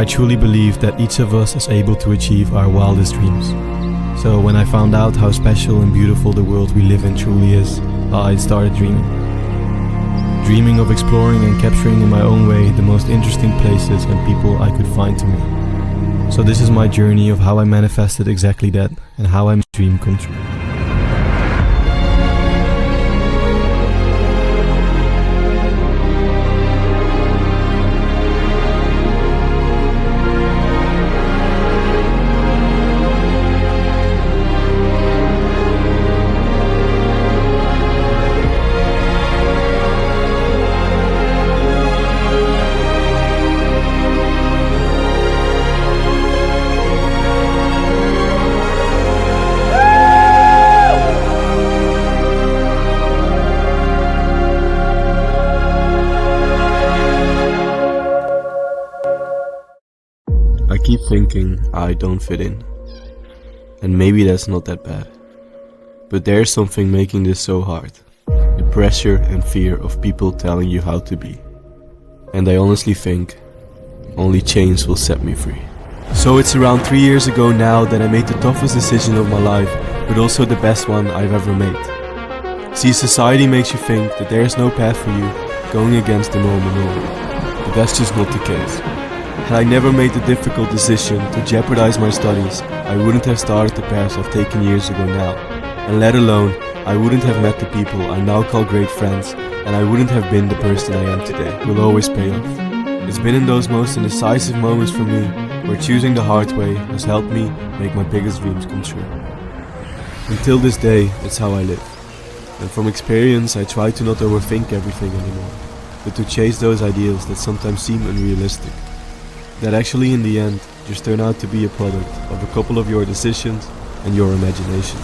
I truly believe that each of us is able to achieve our wildest dreams. So when I found out how special and beautiful the world we live in truly is, I started dreaming. Dreaming of exploring and capturing in my own way the most interesting places and people I could find to me. So this is my journey of how I manifested exactly that and how I made my dream come true. I keep thinking I don't fit in, and maybe that's not that bad. But there's something making this so hard, the pressure and fear of people telling you how to be. And I honestly think only change will set me free. So it's around 3 years ago now that I made the toughest decision of my life, but also the best one I've ever made. See, society makes you think that there is no path for you going against the normal norm, but that's just not the case. Had I never made the difficult decision to jeopardize my studies, I wouldn't have started the path I've taken years ago now. And let alone, I wouldn't have met the people I now call great friends, and I wouldn't have been the person I am today. It will always pay off. It's been in those most indecisive moments for me where choosing the hard way has helped me make my biggest dreams come true. Until this day, it's how I live. And from experience, I try to not overthink everything anymore, but to chase those ideals that sometimes seem unrealistic, that actually in the end just turn out to be a product of a couple of your decisions and your imagination.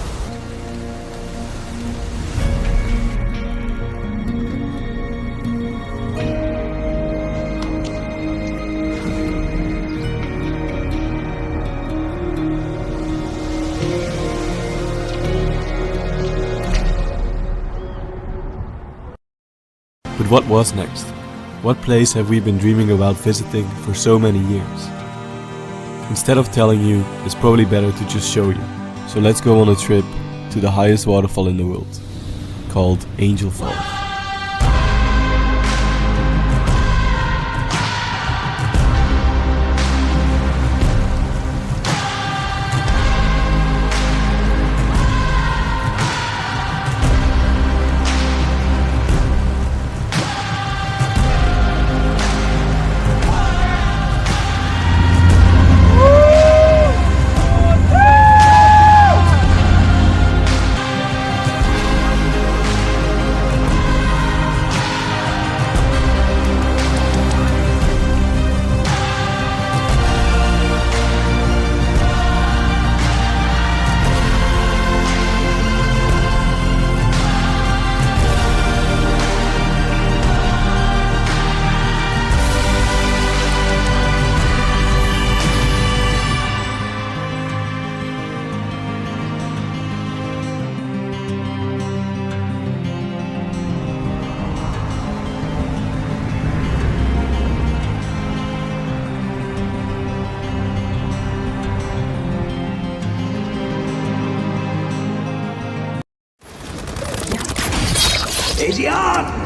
But what was next? What place have we been dreaming about visiting for so many years? Instead of telling you, it's probably better to just show you. So let's go on a trip to the highest waterfall in the world, called Angel Falls. Adrian!